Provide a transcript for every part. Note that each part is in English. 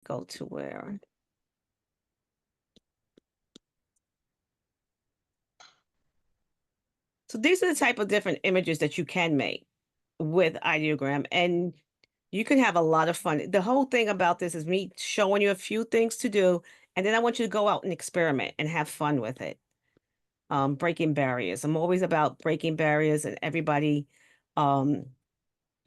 go to where. So these are the type of different images that you can make with ideogram, and you can have a lot of fun. The whole thing about this is me showing you a few things to do, and then I want you to go out and experiment and have fun with it. Breaking barriers. I'm always about breaking barriers and everybody um,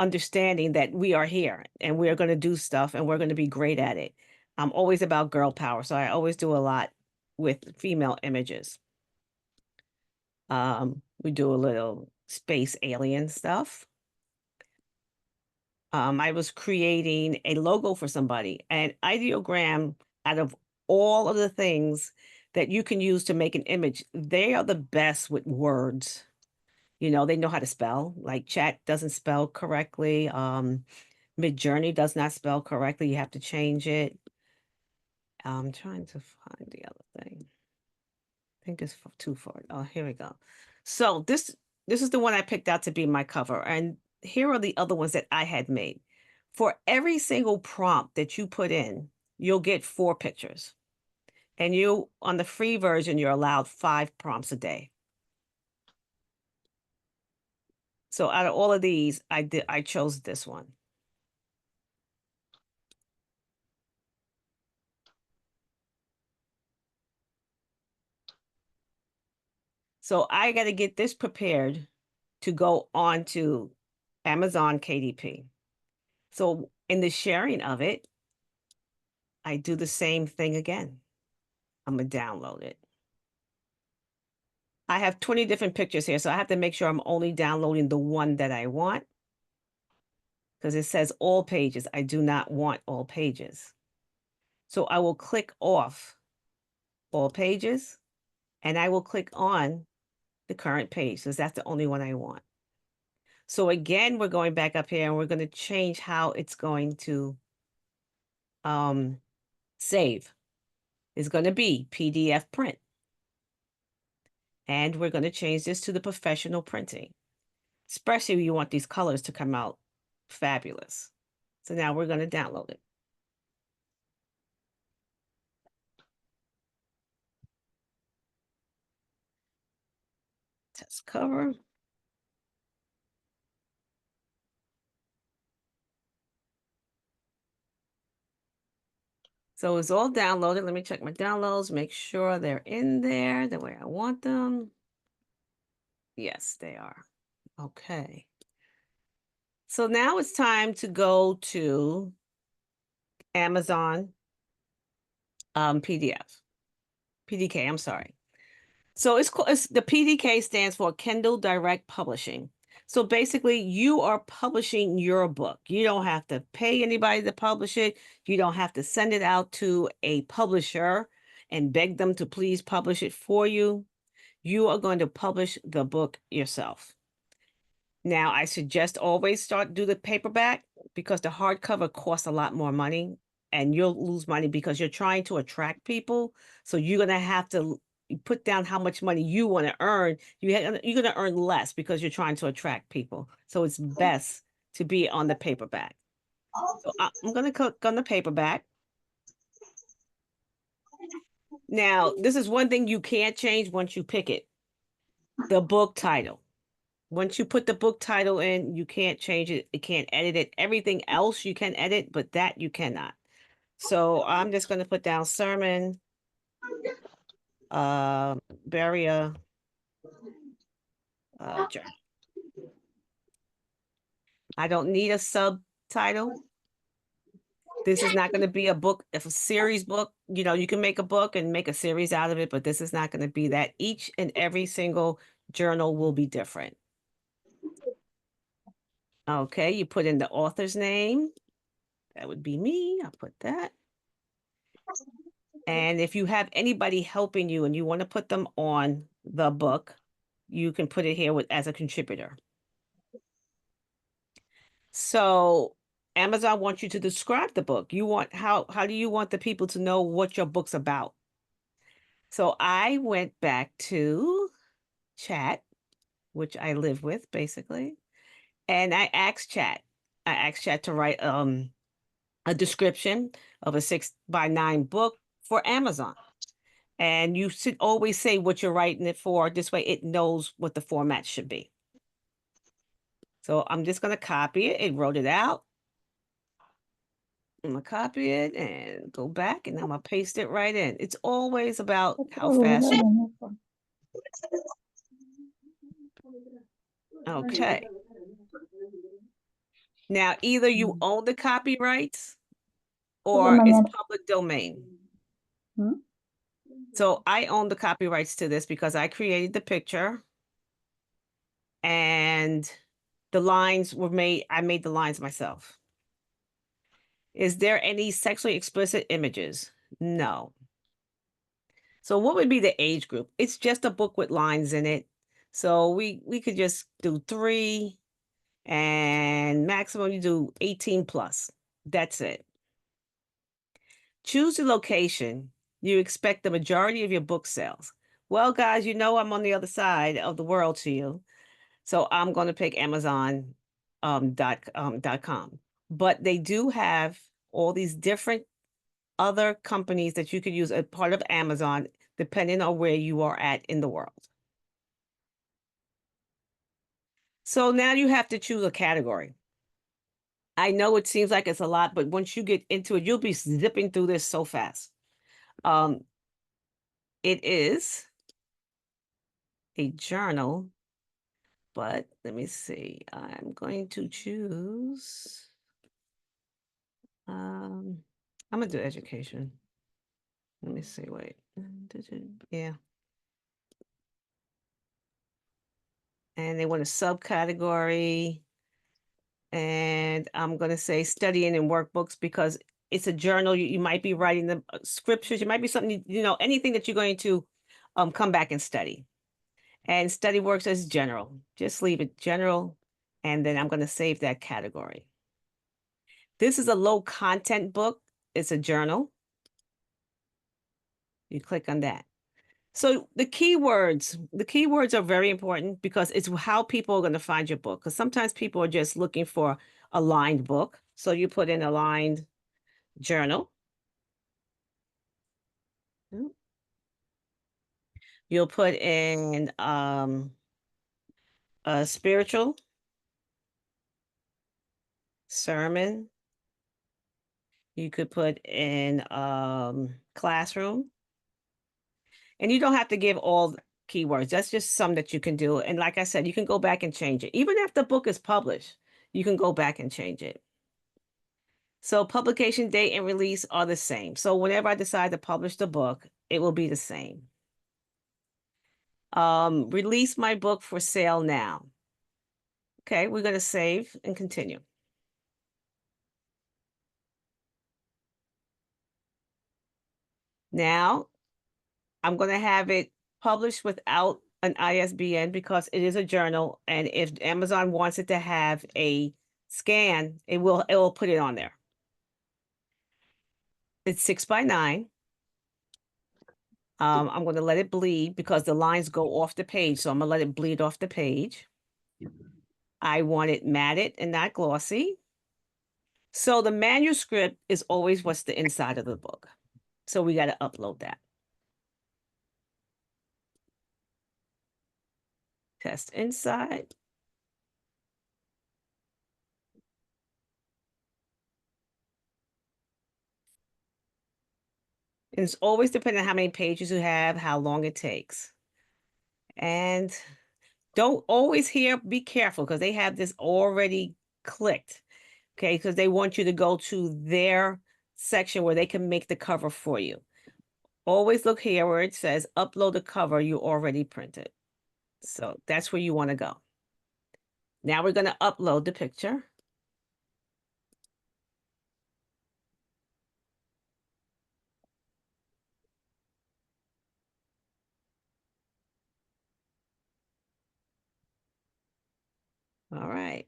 understanding that we are here and we are going to do stuff and we're going to be great at it. I'm always about girl power, so I always do a lot with female images. We do a little space alien stuff. I was creating a logo for somebody, an ideogram out of all of the things that you can use to make an image. They are the best with words. You know, they know how to spell. Like chat doesn't spell correctly. Midjourney does not spell correctly. You have to change it. I'm trying to find the other thing. I think it's too far. Oh, here we go. So this is the one I picked out to be my cover. And here are the other ones that I had made. For every single prompt that you put in, you'll get 4 pictures. And you, on the free version, you're allowed 5 prompts a day. So out of all of these, I chose this one. So I got to get this prepared to go on to Amazon KDP. So in the sharing of it, I do the same thing again. I'm going to download it. I have 20 different pictures here, so I have to make sure I'm only downloading the one that I want because it says all pages. I do not want all pages. So I will click off all pages and I will click on the current page because that's the only one I want. So again, we're going back up here and we're going to change how it's going to save. It's going to be PDF print. And we're going to change this to the professional printing, especially if you want these colors to come out fabulous. So now we're going to download it. Test cover. So it's all downloaded. Let me check my downloads, make sure they're in there the way I want them. Yes, they are. Okay. So now it's time to go to Amazon PDF. PDK, I'm sorry. So it's the PDK stands for Kindle Direct Publishing. So basically, you are publishing your book. You don't have to pay anybody to publish it. You don't have to send it out to a publisher and beg them to please publish it for you. You are going to publish the book yourself. Now, I suggest always do the paperback because the hardcover costs a lot more money and you'll lose money because you're trying to attract people. So you're going to have to put down how much money you want to earn. You're going to earn less because you're trying to attract people. So it's best to be on the paperback. So I'm going to click on the paperback. Now, this is one thing you can't change once you pick it. The book title. Once you put the book title in, you can't change it. You can't edit it. Everything else you can edit, but that you cannot. So I'm just going to put down sermon, barrier, journal. I don't need a subtitle. This is not going to be a book, if a series book, you know, you can make a book and make a series out of it, but this is not going to be that. Each and every single journal will be different. Okay, you put in the author's name. That would be me. I'll put that. And if you have anybody helping you and you want to put them on the book, you can put it here as a contributor. So Amazon wants you to describe the book. You want how do you want the people to know what your book's about? So I went back to chat, which I live with basically, and I asked chat to write a description of a 6x9 book for Amazon. And you should always say what you're writing it for. This way it knows what the format should be. So I'm just going to copy it. It wrote it out. I'm going to copy it and go back, and I'm going to paste it right in. It's always about how fast. Okay. Now, either you own the copyrights or it's public domain. So I own the copyrights to this because I created the picture and the lines were made. I made the lines myself. Is there any sexually explicit images? No. So what would be the age group? It's just a book with lines in it. So we could just do 3 and maximum you do 18 plus. That's it. Choose the location. You expect the majority of your book sales. Well, guys, you know I'm on the other side of the world to you. So I'm going to pick Amazon dot com. But they do have all these different other companies that you could use as part of Amazon, depending on where you are at in the world. So now you have to choose a category. I know it seems like it's a lot, but once you get into it, you'll be zipping through this so fast. It is a journal, but let me see. I'm going to choose. I'm gonna do education. Let me see. Wait. Yeah. And they want a subcategory. And I'm going to say studying in workbooks because it's a journal. You might be writing the scriptures. You might be something, anything that you're going to come back and study. And study works as general. Just leave it general. And then I'm going to save that category. This is a low content book. It's a journal. You click on that. So the keywords are very important because it's how people are going to find your book. Because sometimes people are just looking for a lined book. So you put in a lined journal. You'll put in a spiritual, sermon. You could put in classroom. And you don't have to give all keywords. That's just some that you can do. And like I said, you can go back and change it. Even if the book is published, you can go back and change it. So publication date and release are the same. So whenever I decide to publish the book, it will be the same. Release my book for sale now. Okay, we're going to save and continue. Now, I'm going to have it published without an ISBN because it is a journal. And if Amazon wants it to have a scan, it will put it on there. It's 6x9. I'm going to let it bleed because the lines go off the page. So I'm going to let it bleed off the page. I want it matted and not glossy. So the manuscript is always what's the inside of the book. So we got to upload that. Test inside. And it's always depending on how many pages you have, how long it takes. And don't always be careful because they have this already clicked. Okay, because they want you to go to their section where they can make the cover for you. Always look here where it says upload the cover you already printed. So that's where you want to go. Now we're going to upload the picture. All right.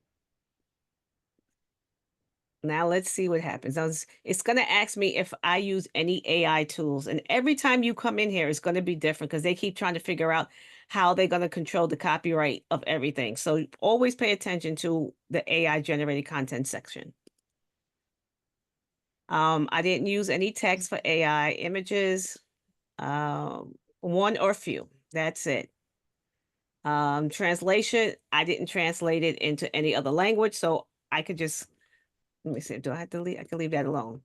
Now let's see what happens. It's going to ask me if I use any AI tools. And every time you come in here, it's going to be different because they keep trying to figure out how they're going to control the copyright of everything. So always pay attention to the AI generated content section. I didn't use any text for AI images, one or few. That's it. Translation, I didn't translate it into any other language, so I could just, let me see, do I have to leave? I can leave that alone.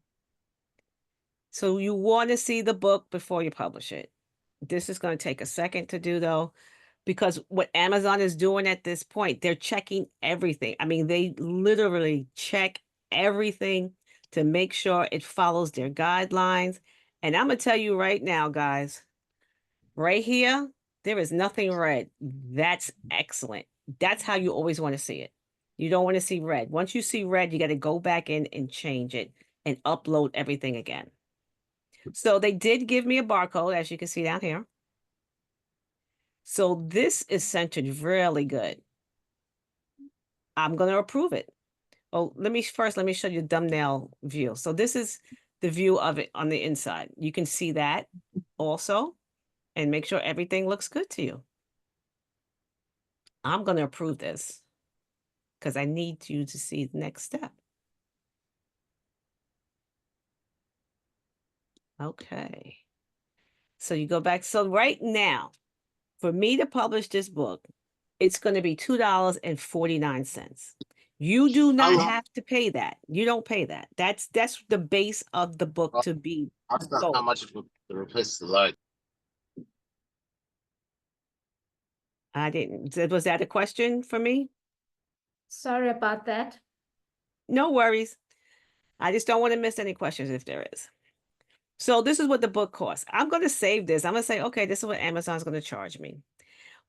So you want to see the book before you publish it. This is going to take a second to do though, because what Amazon is doing at this point, they're checking everything. I mean, they literally check everything to make sure it follows their guidelines. And I'm going to tell you right now, guys, right here, there is nothing red. That's excellent. That's how you always want to see it. You don't want to see red. Once you see red, you got to go back in and change it and upload everything again. So they did give me a barcode, as you can see down here. So this is centered really good. I'm going to approve it. Oh, let me show you the thumbnail view. So this is the view of it on the inside. You can see that also, and make sure everything looks good to you. I'm going to approve this because I need you to see the next step. Okay. So you go back. So right now, for me to publish this book, it's going to be $2.49. You do not have to pay that. You don't pay that. That's the base of the book to be That's not how sold. much it would replace the light. I didn't. Was that a question for me? Sorry about that. No worries. I just don't want to miss any questions if there is. So this is what the book costs. I'm going to save this. I'm going to say, okay, this is what Amazon's going to charge me.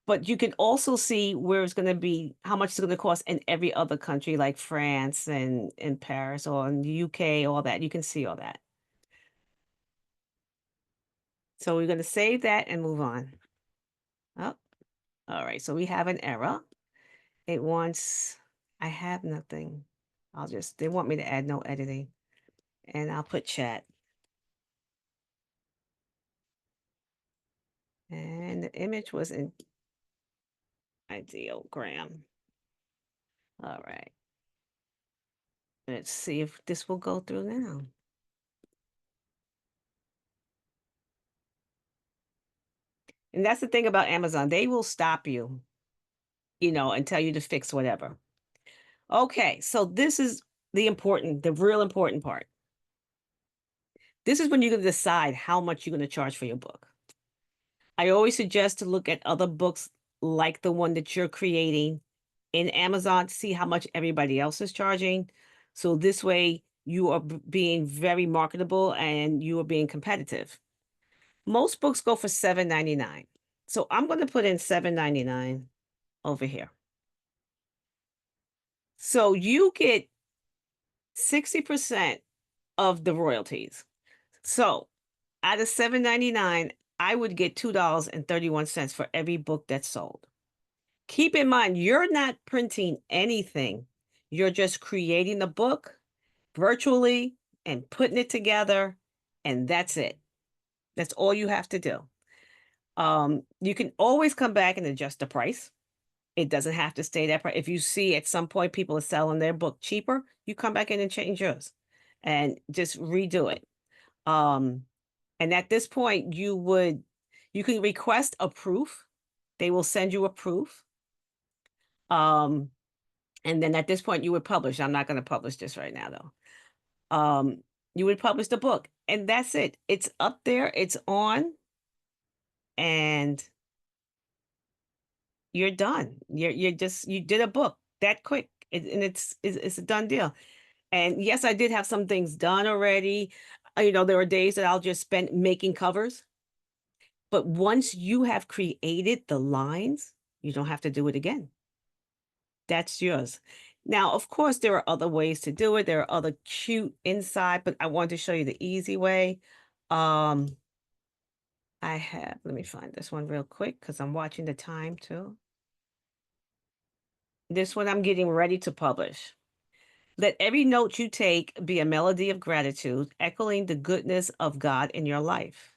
But you can also see where it's going to be, how much it's going to cost in every other country, like France and in Paris or in the UK, all that. You can see all that. So we're going to save that and move on. Oh, all right. So we have an error. It wants, I have nothing. They want me to add no editing. And I'll put chat. And the image was in ideogram. All right. Let's see if this will go through now. And that's the thing about Amazon. They will stop you, and tell you to fix whatever. Okay, so this is the real important part. This is when you're going to decide how much you're going to charge for your book. I always suggest to look at other books like the one that you're creating in Amazon to see how much everybody else is charging. So this way you are being very marketable and you are being competitive. Most books go for $7.99. So I'm going to put in $7.99 over here. So you get 60% of the royalties. So out of $7.99, I would get $2.31 for every book that's sold. Keep in mind, you're not printing anything. You're just creating the book virtually and putting it together, and that's it. That's all you have to do. You can always come back and adjust the price. It doesn't have to stay that price. If you see at some point people are selling their book cheaper, you come back in and change yours and just redo it. And at this point, you can request a proof. They will send you a proof. And then at this point, you would publish. I'm not going to publish this right now, though. You would publish the book, and that's it. It's up there. It's on, and you're done. You did a book that quick, and it's a done deal. And yes, I did have some things done already. There are days that I'll just spend making covers. But once you have created the lines, you don't have to do it again. That's yours. Now, of course, there are other ways to do it. There are other cute inside, but I want to show you the easy way. Let me find this one real quick because I'm watching the time too. This one I'm getting ready to publish. Let every note you take be a melody of gratitude, echoing the goodness of God in your life.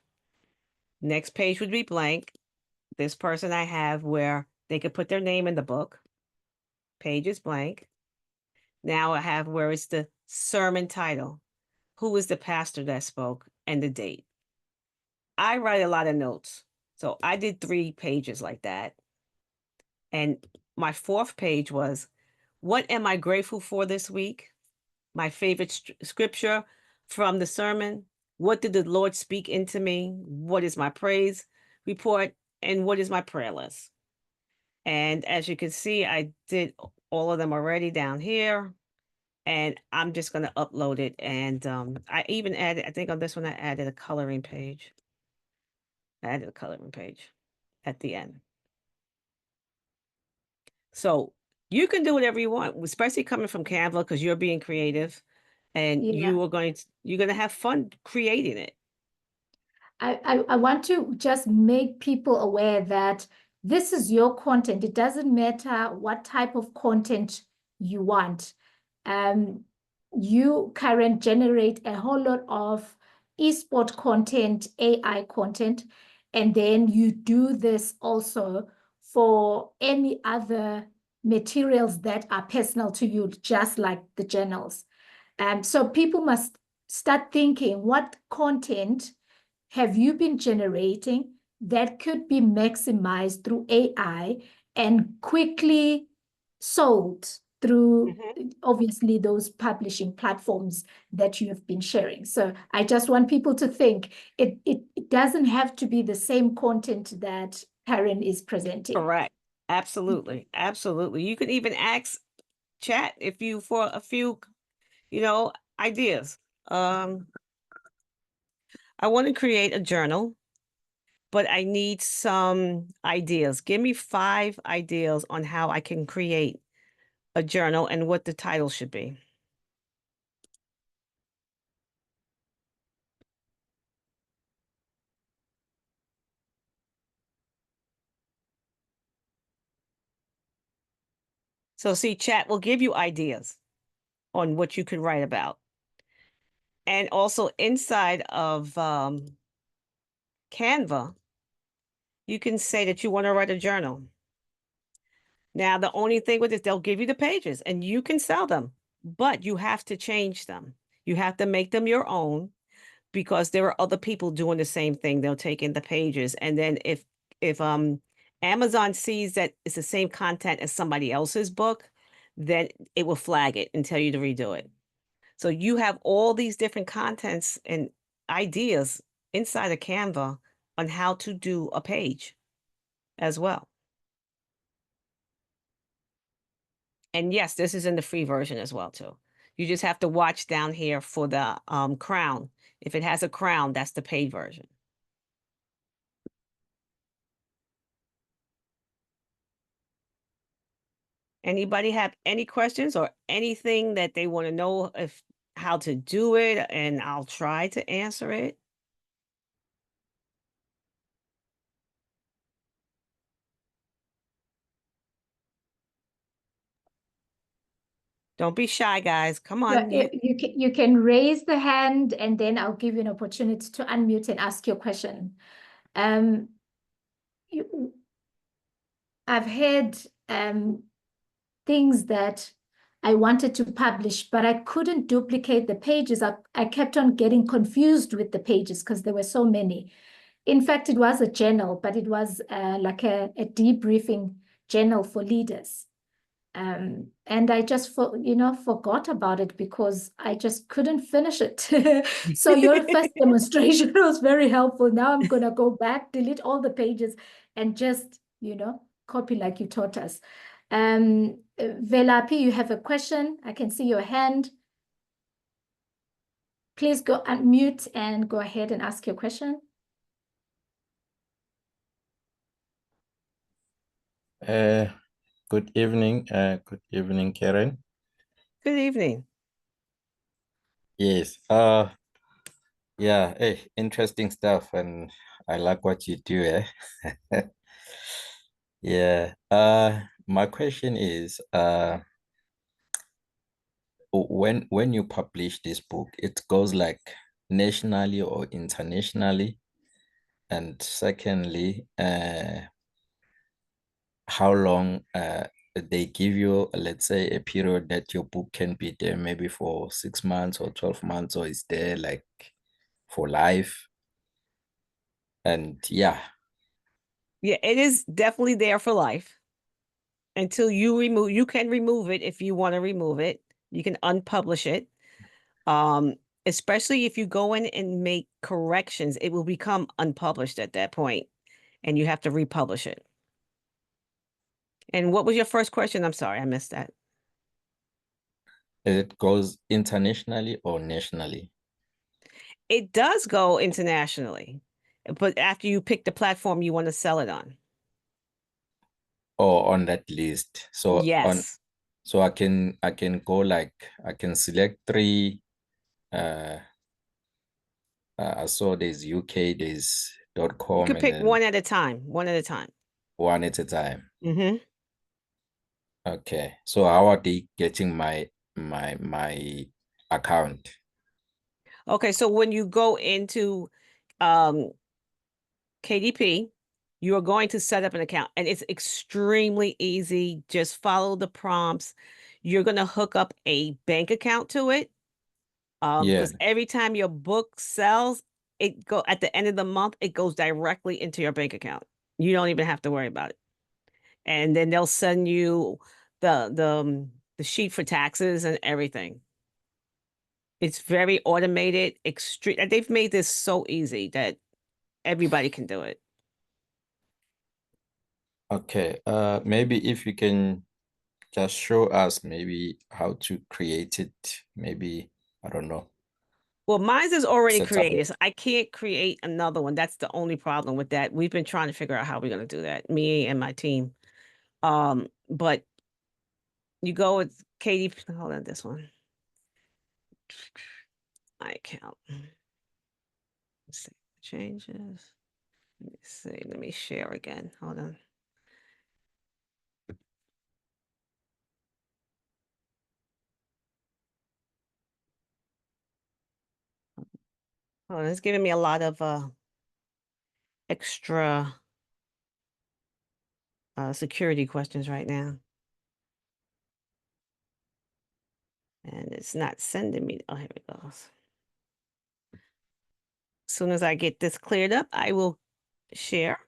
Next page would be blank. This person I have where they could put their name in the book. Page is blank. Now I have where it's the sermon title. who is the pastor that spoke, and the date. I write a lot of notes. So I did 3 pages like that. And my 4th page was, what am I grateful for this week? My favorite scripture from the sermon. What did the Lord speak into me? What is my praise report? And what is my prayer list? And as you can see, I did all of them already down here. And I'm just going to upload it. And I even added, I think on this one, I added a coloring page. I added a coloring page at the end. So you can do whatever you want, especially coming from Canva, because you're being creative and Yeah. you're going to have fun creating it. I want to just make people aware that this is your content. It doesn't matter what type of content you want. You, Karen, generate a whole lot of esport content, AI content, and then you do this also for any other materials that are personal to you, just like the journals. So people must start thinking, what content have you been generating that could be maximized through AI and quickly sold through obviously those publishing platforms that you have been sharing? So I just want people to think it doesn't have to be the same content that Karen is presenting. Correct. Absolutely. Absolutely. You can even ask chat if you for a few, ideas. I want to create a journal, but I need some ideas. Give me 5 ideas on how I can create a journal and what the title should be. So see, chat will give you ideas on what you could write about. And also inside of Canva, you can say that you want to write a journal. Now, the only thing with this, they'll give you the pages and you can sell them, but you have to change them. You have to make them your own because there are other people doing the same thing. They'll take in the pages. And then if Amazon sees that it's the same content as somebody else's book, then it will flag it and tell you to redo it. So you have all these different contents and ideas inside of Canva on how to do a page as well. And yes, this is in the free version as well too. You just have to watch down here for the crown. If it has a crown, that's the paid version. Anybody have any questions or anything that they want to know how to do it, and I'll try to answer it. Don't be shy, guys. Come on. You can raise the hand and then I'll give you an opportunity to unmute and ask your question. I've had things that I wanted to publish, but I couldn't duplicate the pages. I kept on getting confused with the pages because there were so many. In fact, it was a journal, but it was like a debriefing journal for leaders. And I just forgot about it because I just couldn't finish it. So your first demonstration was very helpful. Now I'm gonna go back, delete all the pages, and just copy like you taught us. Velapi, you have a question? I can see your hand. Please go unmute and go ahead and ask your question. Good evening. Good evening, Karen. Good evening. Yes. Yeah. Hey, interesting stuff, and I like what you do. Yeah. My question is, when you publish this book, it goes like nationally or internationally, and secondly, how long they give you, let's say, a period that your book can be there maybe for 6 months or 12 months, or is there like for life? And yeah, Yeah, it is definitely there for life until you can remove it if you want to remove it. You can unpublish it. Um, Especially if you go in and make corrections, it will become unpublished at that point, and you have to republish it. And what was your first question? I'm sorry, I missed that. it goes internationally or nationally? It does go internationally, but after you pick the platform you want to sell it on. Or on that list. So on, Yes. so I can go like I can select three. Uh, I saw there's UK, there's You .com, could and pick then one at a time, one at a time. one at a time. Hmm. Okay. So how are they getting my account? Okay, so when you go into um, KDP, you are going to set up an account, and it's extremely easy. Just follow the prompts. You're going to hook up a bank account to it, Yeah. because every time your book sells, it go at the end of the month, it goes directly into your bank account. You don't even have to worry about it. And then they'll send you the sheet for taxes and everything. It's very automated, extreme. They've made this so easy that everybody can do it. Okay. Maybe if you can just show us maybe how to create it. Maybe, I don't know, Well, mine's is already set up. created, so I can't create another one. That's the only problem with that. We've been trying to figure out how we're going to do that, me and my team. But you go with Katie. Hold on, this one. My account. Let's see. Changes. Let me see. Let me share again. Hold on. Oh, it's giving me a lot of extra security questions right now. And it's not sending me. Oh, here it goes. As soon as I get this cleared up, I will share.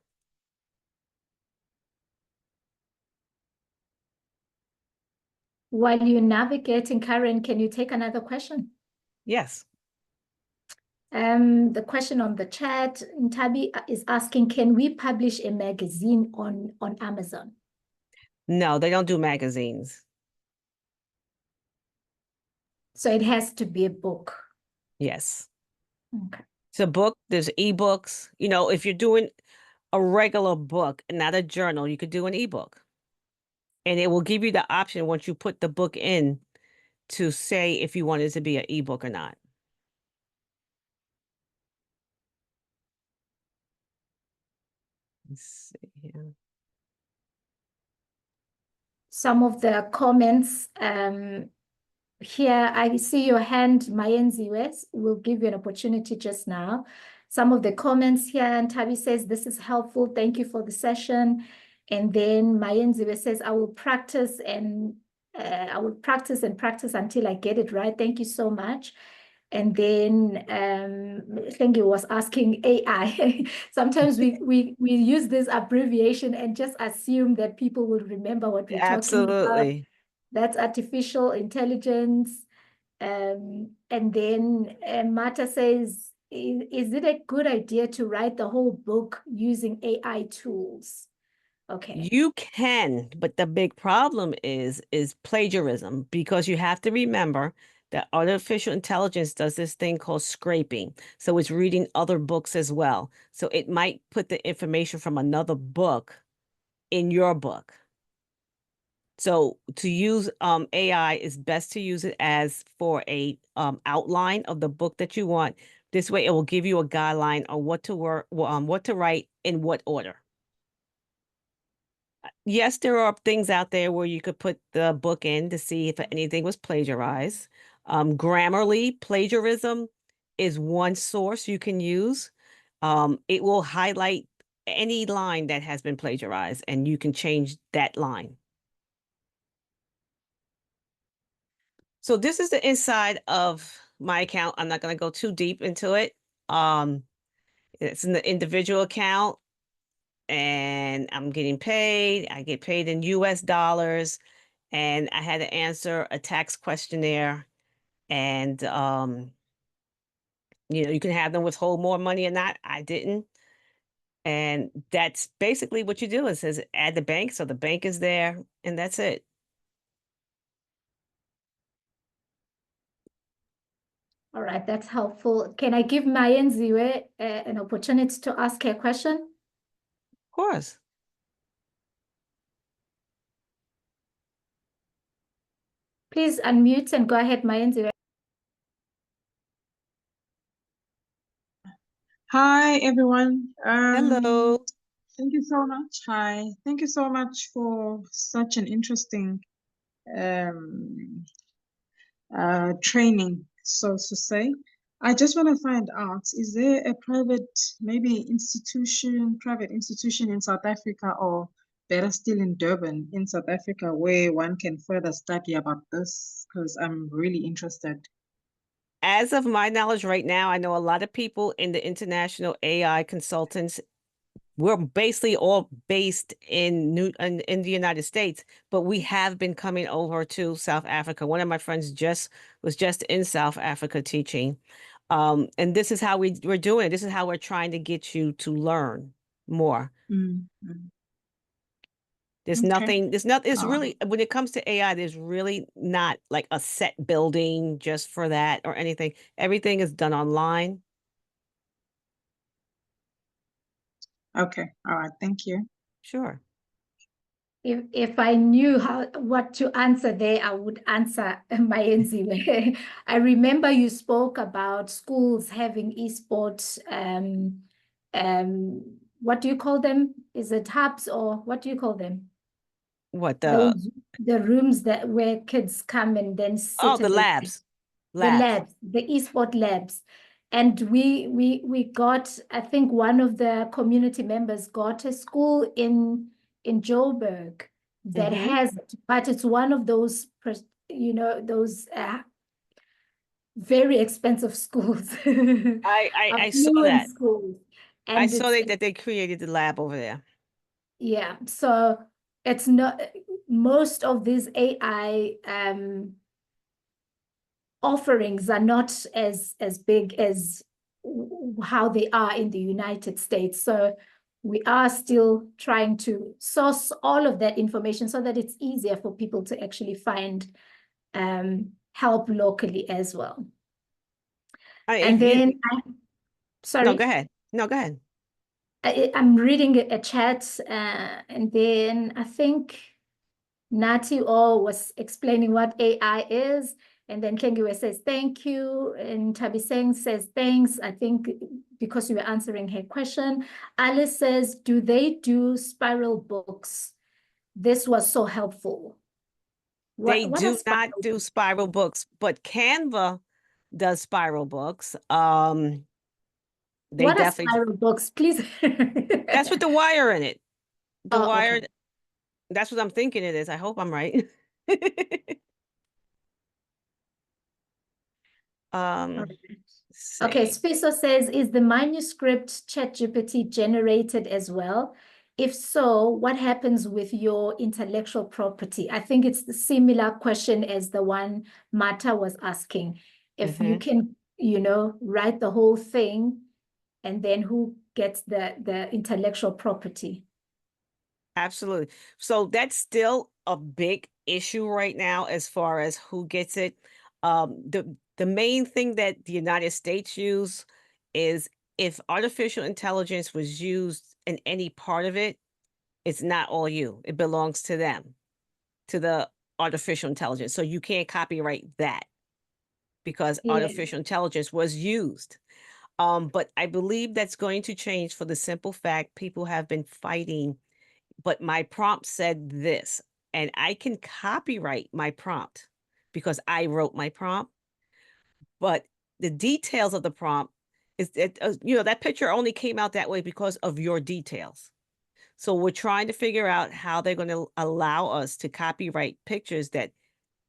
While you're navigating, Karen, can you take another question? Yes. The question on the chat, Ntabi is asking, can we publish a magazine on Amazon? No, they don't do magazines. So it has to be a book. Yes. Okay. It's a book. There's ebooks. You know, if you're doing a regular book and not a journal, you could do an ebook. And it will give you the option once you put the book in to say if you want it to be an ebook or not. Let's see here. Some of the comments here, I see your hand, Mayenzi West. We'll give you an opportunity just now. Some of the comments here, and Tabi says, this is helpful. Thank you for the session. And then Mayenzi West says, I will practice and practice until I get it right. Thank you so much. And then I think it was asking AI. Sometimes we use this abbreviation and just assume that people will remember what we're talking about. Absolutely. That's artificial intelligence. And then Marta says, is it a good idea to write the whole book using AI tools? Okay. You can, but the big problem is plagiarism, because you have to remember that artificial intelligence does this thing called scraping. So it's reading other books as well. So it might put the information from another book in your book. So to use AI is best to use it as for a outline of the book that you want. This way it will give you a guideline on what to write in what order. Yes, there are things out there where you could put the book in to see if anything was plagiarized. Grammarly, plagiarism is one source you can use. It will highlight any line that has been plagiarized, and you can change that line. So this is the inside of my account. I'm not going to go too deep into it. It's in the individual account and I'm getting paid. I get paid in US dollars and I had to answer a tax questionnaire and you can have them withhold more money or not. I didn't. And that's basically what you do. It says add the bank, so the bank is there, and that's it. All right, that's helpful. Can I give Mayenziwe an opportunity to ask her question? Of course. Please unmute and go ahead, Mayenziwe. Hi, everyone. Hello. Thank you so much. Hi. Thank you so much for such an interesting um, training, so to say. I just want to find out, is there a private institution in South Africa, or better still in Durban, in South Africa, where one can further study about this? Because I'm really interested. As of my knowledge right now, I know a lot of people in the international AI consultants. We're basically all based in the United States, but we have been coming over to South Africa. One of my friends was just in South Africa teaching. And this is how we're doing it. This is how we're trying to get you to learn more. Mm-hmm. There's Okay. it's really, when it comes to AI, there's really not like a set building just for that or anything. Everything is done online. Okay. All right. Thank you. Sure. If I knew what to answer there, I would answer Mayenziwe. I remember you spoke about schools having esports. What do you call them? Is it hubs or what do you call them? What The rooms where kids come and then sit the and labs. the labs, the esport labs. And we got, I think one of the community members got a school in Joburg that Mhm. has it, but it's one of those those very expensive schools. I saw Affluent that. schools. I And saw that they created the lab over there. yeah, so it's not, most of these AI offerings are not as big as how they are in the United States. So we are still trying to source all of that information so that it's easier for people to actually find help locally as well. And then, No, sorry. go ahead. No, go ahead. I'm reading a chat, and then I think Nati was explaining what AI is, and then Kengiwe says thank you, and Tabiseng says thanks, I think because you were answering her question. Alice says, do they do spiral books? This was so helpful. They do not do books? spiral books, but Canva does spiral books. They What are definitely spiral books, please? That's with the wire in it. The wire, okay. that's what I'm thinking it is. I hope I'm right. Okay, see. Spiso says, is the manuscript ChatGPT generated as well? If so, what happens with your intellectual property? I think it's the similar question as the one Marta was asking. If you can, write the whole thing, and then who gets the intellectual property? Absolutely. So that's still a big issue right now as far as who gets it. The main thing that the United States use is if artificial intelligence was used in any part of it, it's not all you. It belongs to them, to the artificial intelligence. So you can't copyright that because Yeah. artificial intelligence was used. But I believe that's going to change for the simple fact people have been fighting. But my prompt said this, and I can copyright my prompt because I wrote my prompt. But the details of the prompt is that, that picture only came out that way because of your details. So we're trying to figure out how they're going to allow us to copyright pictures that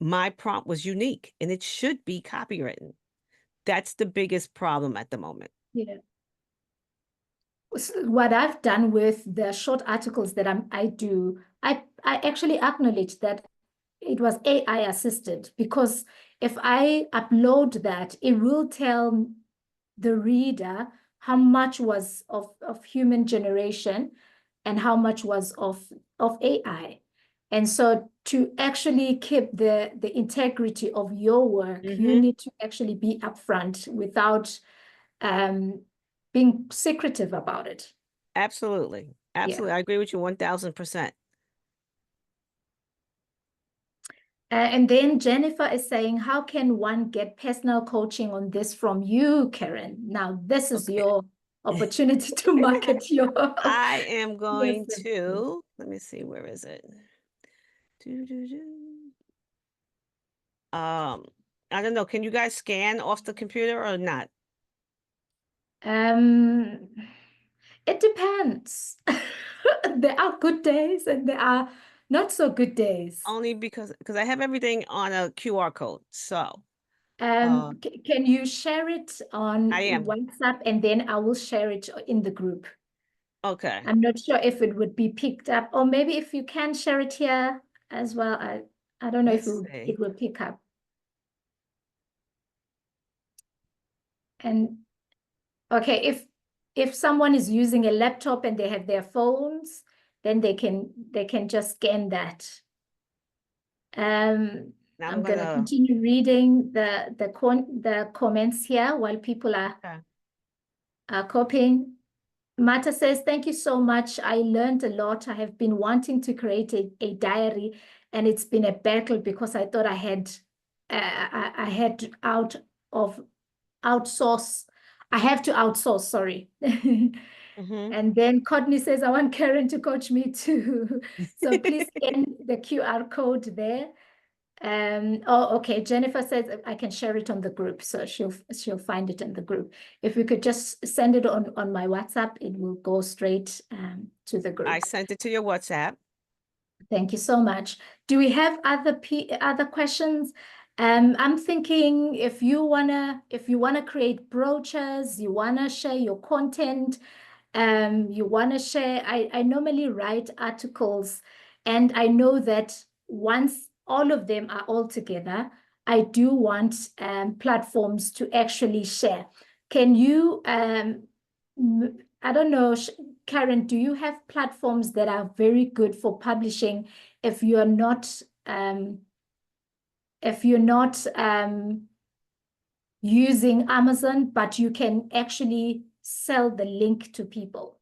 my prompt was unique and it should be copywritten. That's the biggest problem at the moment. Yeah. What I've done with the short articles that I do, I actually acknowledge that it was AI assisted, because if I upload that, it will tell the reader how much was of human generation and how much was of AI. And so to actually keep the integrity of your work, you need to actually be upfront without being secretive about it. Absolutely. Absolutely. I agree with you 1000%. And then Jennifer is saying, how can one get personal coaching on this from you, Karen? Now, this is Okay. your opportunity to market your I am going services. to, let me see, where is it? I don't know. Can you guys scan off the computer or not? It depends. There are good days and there are not so good days. Only because I have everything on a QR code. So Can you share it on I am. WhatsApp, and then I will share it in the group? Okay. I'm not sure if it would be picked up, or maybe if you can share it here as well. I don't know if Let's see. it will pick up. And okay, if someone is using a laptop and they have their phones, then they can just scan that. Now I'm I'm gonna gonna. continue reading the comments here while people are copying. Marta says, thank you so much. I learned a lot. I have been wanting to create a diary, and it's been a battle because I thought I had to outsource. I have to outsource, sorry. And then Courtney says, I want Karen to coach me too. So please scan the QR code there. Oh, okay. Jennifer says I can share it on the group, so she'll find it in the group. If we could just send it on my WhatsApp, it will go straight to the group. I sent it to your WhatsApp. Thank you so much. Do we have other questions? I'm thinking if you wanna create brochures, you wanna share your content, you wanna share. I normally write articles, and I know that once all of them are all together, I do want platforms to actually share. Can you? I don't know, Karen, do you have platforms that are very good for publishing if you're not using Amazon, but you can actually sell the link to people?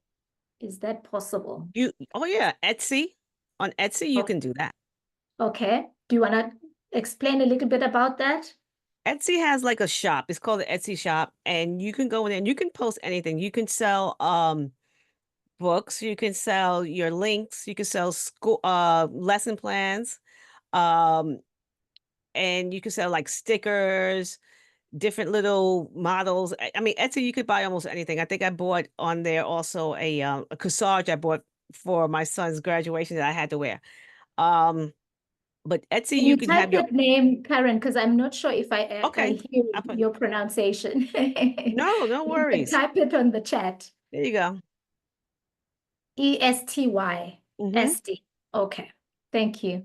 Is that possible? Oh yeah, Etsy. On Etsy, you can do that. Okay. Do you want to explain a little bit about that? Etsy has like a shop. It's called the Etsy shop, and you can go in there and you can post anything. You can sell books, you can sell your links, you can sell school lesson plans, um, and you can sell like stickers, different little models. I mean, Etsy, you could buy almost anything. I think I bought on there also a corsage I bought for my son's graduation that I had to wear. But Etsy, Can you you can type have your that name, Karen? Because I'm not sure if I okay. hear I put your pronunciation. no You can worries. type it on the chat. There you go. ESTY. Mm-hmm. SD. Okay. Thank you.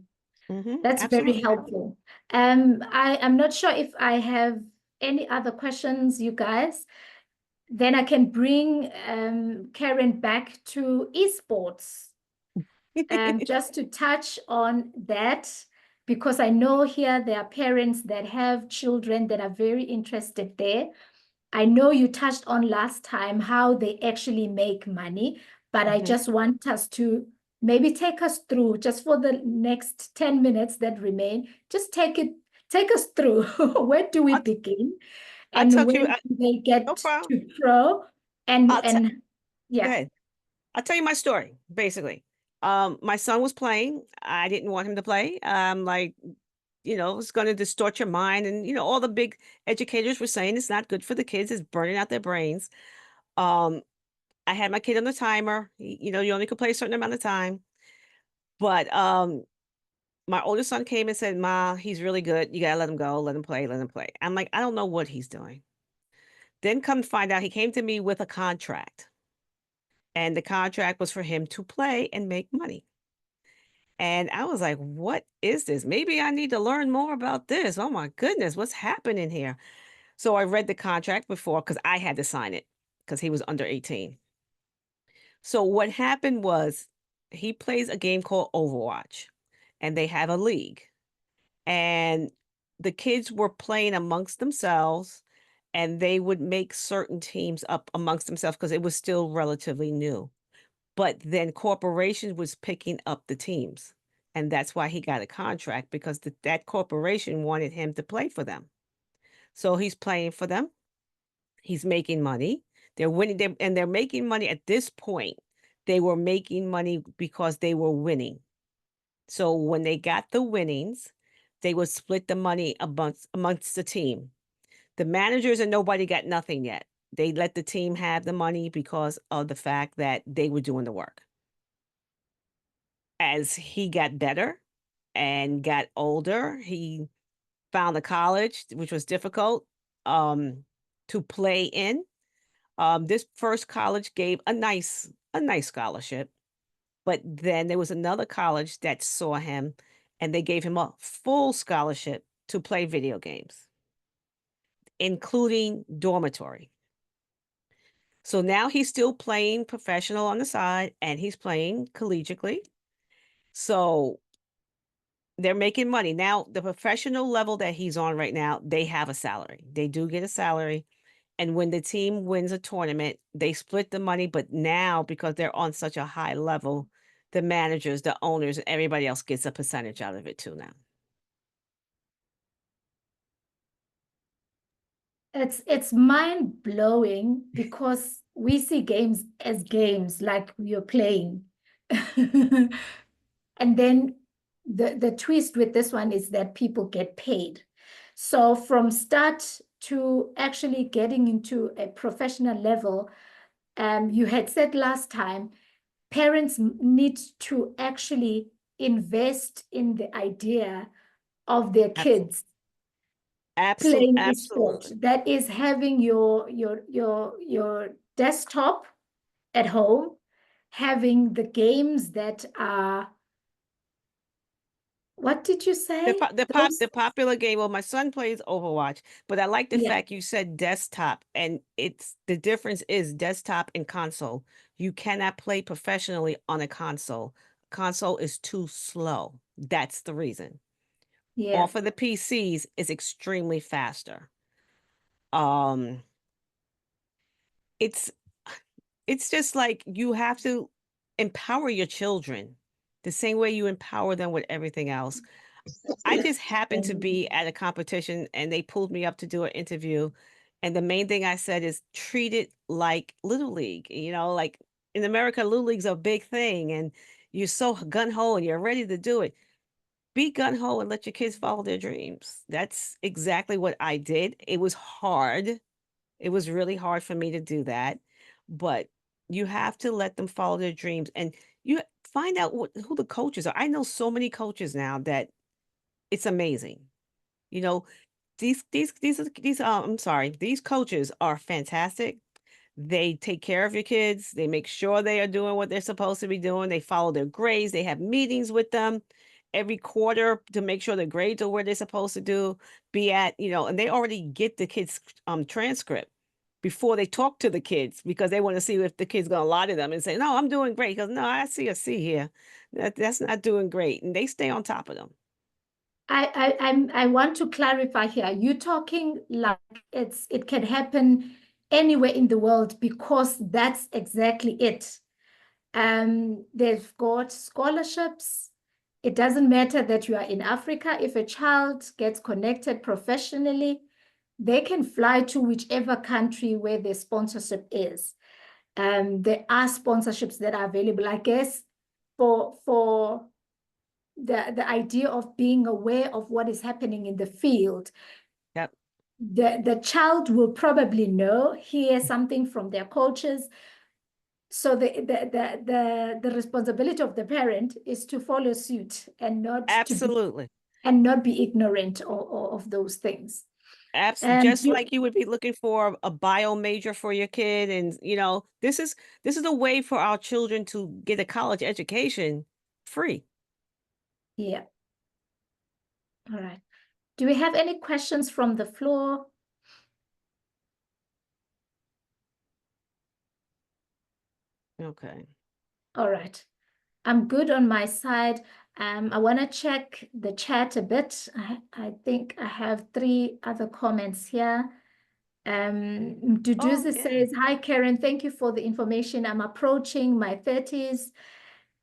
Mm-hmm. That's very Absolutely. helpful. I'm not sure if I have any other questions, you guys. Then I can bring Karen back to esports. Just to touch on that, because I know here there are parents that have children that are very interested there. I know you touched on last time how they actually make money, but I just want us to maybe take us through just for the next 10 minutes that remain. Just take us through. Where do we begin? I And took when you. do they get No problem. to pro? And Go yeah. ahead. I'll tell you my story, basically. My son was playing. I didn't want him to play. Like, it's going to distort your mind. And, all the big educators were saying it's not good for the kids. It's burning out their brains. I had my kid on the timer. You only could play a certain amount of time. But my oldest son came and said, "Ma, he's really good. You gotta let him go. Let him play. Let him play." I'm like, I don't know what he's doing. Then come to find out, he came to me with a contract, and the contract was for him to play and make money. And I was like, "What is this? Maybe I need to learn more about this. Oh my goodness, what's happening here?" So I read the contract before because I had to sign it because he was under 18. So what happened was he plays a game called Overwatch, and they have a league. And the kids were playing amongst themselves, and they would make certain teams up amongst themselves because it was still relatively new. But then corporations was picking up the teams, and that's why he got a contract because that corporation wanted him to play for them. So he's playing for them. He's making money. They're winning, and they're making money at this point. They were making money because they were winning. So when they got the winnings, they would split the money amongst the team. The managers and nobody got nothing yet. They let the team have the money because of the fact that they were doing the work. As he got better and got older, he found a college, which was difficult to play in. This first college gave a nice scholarship, but then there was another college that saw him and they gave him a full scholarship to play video games, including dormitory. So now he's still playing professional on the side and he's playing collegiately. So they're making money. Now, the professional level that he's on right now, they have a salary. They do get a salary. And when the team wins a tournament, they split the money. But now, because they're on such a high level, the managers, the owners, and everybody else gets a percentage out of it too now. It's mind blowing because we see games as games like you're playing. And then the twist with this one is that people get paid. So from start to actually getting into a professional level, you had said last time, parents need to actually invest in the idea of their kids playing esport. Absolutely. That is having your desktop at home, having the games that are, what did you say? The popular game. Well, my son plays Overwatch, but I like the Yeah, fact you said desktop, and it's the difference is desktop and console. You cannot play professionally on a console. Console is too slow. That's the reason. yeah. Off of the PCs is extremely faster. Um, it's it's just like you have to empower your children the same way you empower them with everything else. I just happened to be at a competition and they pulled me up to do an interview. And the main thing I said is treat it like Little League. Like in America, Little League's a big thing and you're so gun ho and you're ready to do it. Be gun ho and let your kids follow their dreams. That's exactly what I did. It was hard. It was really hard for me to do that. But you have to let them follow their dreams and you find out who the coaches are. I know so many coaches now that it's amazing. You know, I'm sorry, these coaches are fantastic. They take care of your kids. They make sure they are doing what they're supposed to be doing. They follow their grades. They have meetings with them every quarter to make sure the grades are where they're supposed to be at, and they already get the kids transcript before they talk to the kids because they want to see if the kid's going to lie to them and say, "No, I'm doing great." Because no, I see a C here. That's not doing great. And they stay on top of them. I want to clarify here. You're talking like it can happen anywhere in the world because that's exactly it. They've got scholarships. It doesn't matter that you are in Africa. If a child gets connected professionally, they can fly to whichever country where the sponsorship is. There are sponsorships that are available, I guess, for the idea of being aware of what is happening in the field. Yep. The child will probably know, hear something from their coaches. So the responsibility of the parent is to follow suit and not Absolutely. not be ignorant of those things. And Just like you would be looking for a bio major for your kid, and this is a way for our children to get a college education free. yeah. All right. Do we have any questions from the floor? Okay. All right. I'm good on my side. I want to check the chat a bit. I think I have 3 other comments here. Duduzi Yeah. says, hi, Karen. Thank you for the information. I'm approaching my 30s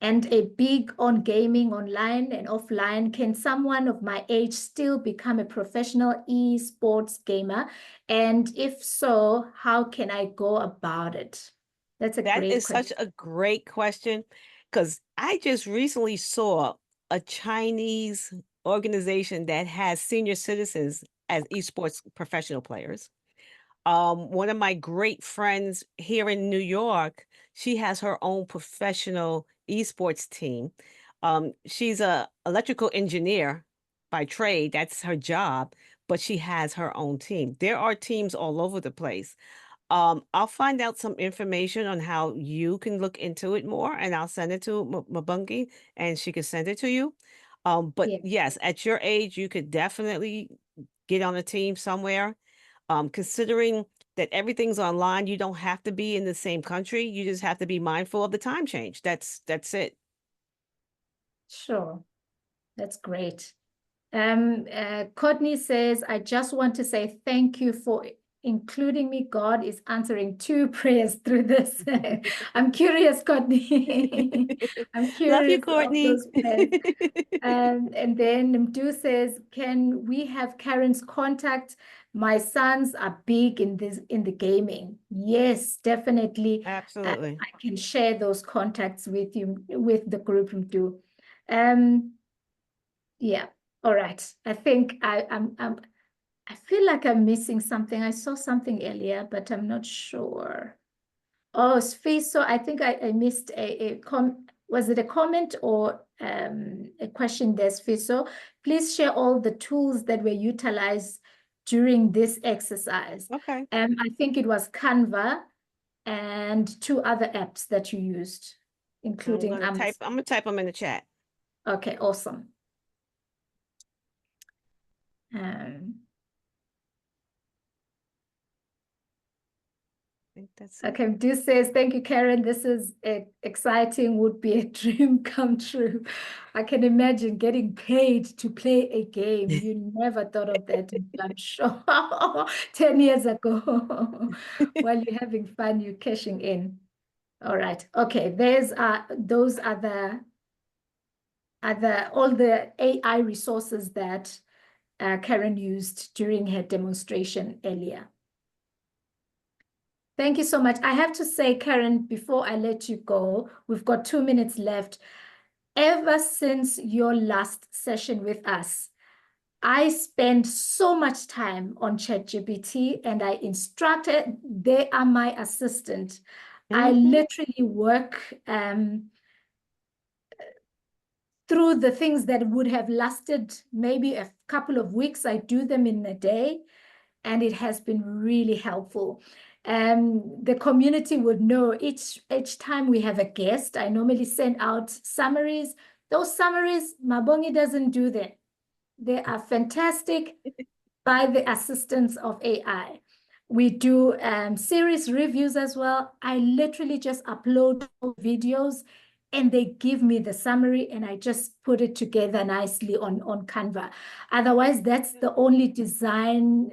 and a big on gaming online and offline. Can someone of my age still become a professional esports gamer? And if so, how can I go about it? That's a That great is question. such a great question, because I just recently saw a Chinese organization that has senior citizens as esports professional players. One of my great friends here in New York, she has her own professional esports team. She's a electrical engineer by trade. That's her job, but she has her own team. There are teams all over the place. I'll find out some information on how you can look into it more, and I'll send it to Mabungi, and she can send it to you. But Yeah, yes, at your age, you could definitely get on a team somewhere. Considering that everything's online, you don't have to be in the same country. You just have to be mindful of the time change. That's it. sure. That's great. Courtney says, I just want to say thank you for including me. God is answering 2 prayers through this. I'm curious, Courtney. I'm Love you, curious of Courtney. those prayers. And then Mdu says, can we have Karen's contact? My sons are big in the gaming. Yes, definitely. Absolutely. I can share those contacts with you, with the group Mdu. Yeah. All right. I think I feel like I'm missing something. I saw something earlier, but I'm not sure. Oh, Sfiso, I think I missed was it a comment or a question there, Sfiso? Please share all the tools that were utilized during this exercise. Okay. I think it was Canva and 2 other apps that you used, including I'm gonna type them in the chat. Okay, awesome. Um, I think that's it. Okay, Do says, thank you, Karen. This is exciting, would be a dream come true. I can imagine getting paid to play a game. You never thought of that, I'm sure. 10 years ago. While you're having fun, you're cashing in. All right. Okay, those are all the AI resources that Karen used during her demonstration earlier. Thank you so much. I have to say, Karen, before I let you go, we've got 2 minutes left. Ever since your last session with us, I spend so much time on ChatGPT and I instructed, they are my assistant. I literally work through the things that would have lasted maybe a couple of weeks. I do them in a day, and it has been really helpful. The community would know each time we have a guest, I normally send out summaries. Those summaries, Mabongi doesn't do them. They are fantastic by the assistance of AI. We do series reviews as well. I literally just upload videos and they give me the summary and I just put it together nicely on Canva. Otherwise, that's the only design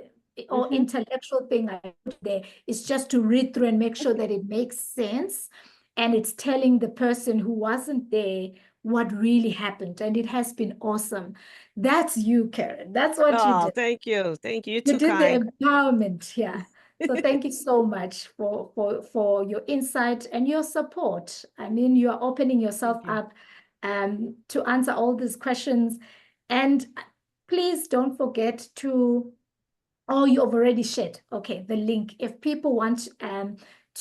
or intellectual thing I put there, is just to read through and make sure that it makes sense and it's telling the person who wasn't there what really happened. And it has been awesome. That's you, Karen. That's what you Oh, did. thank you. Thank you. You're You too did the kind. empowerment here. So thank you so much for your insight and your support. I mean, you are opening yourself Thank you. up to answer all these questions. And please don't forget to, oh, you've already shared, okay, the link. If people want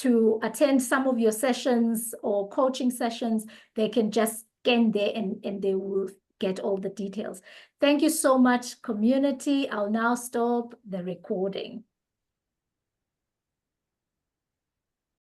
to attend some of your sessions or coaching sessions, they can just scan there and they will get all the details. Thank you so much, community. I'll now stop the recording.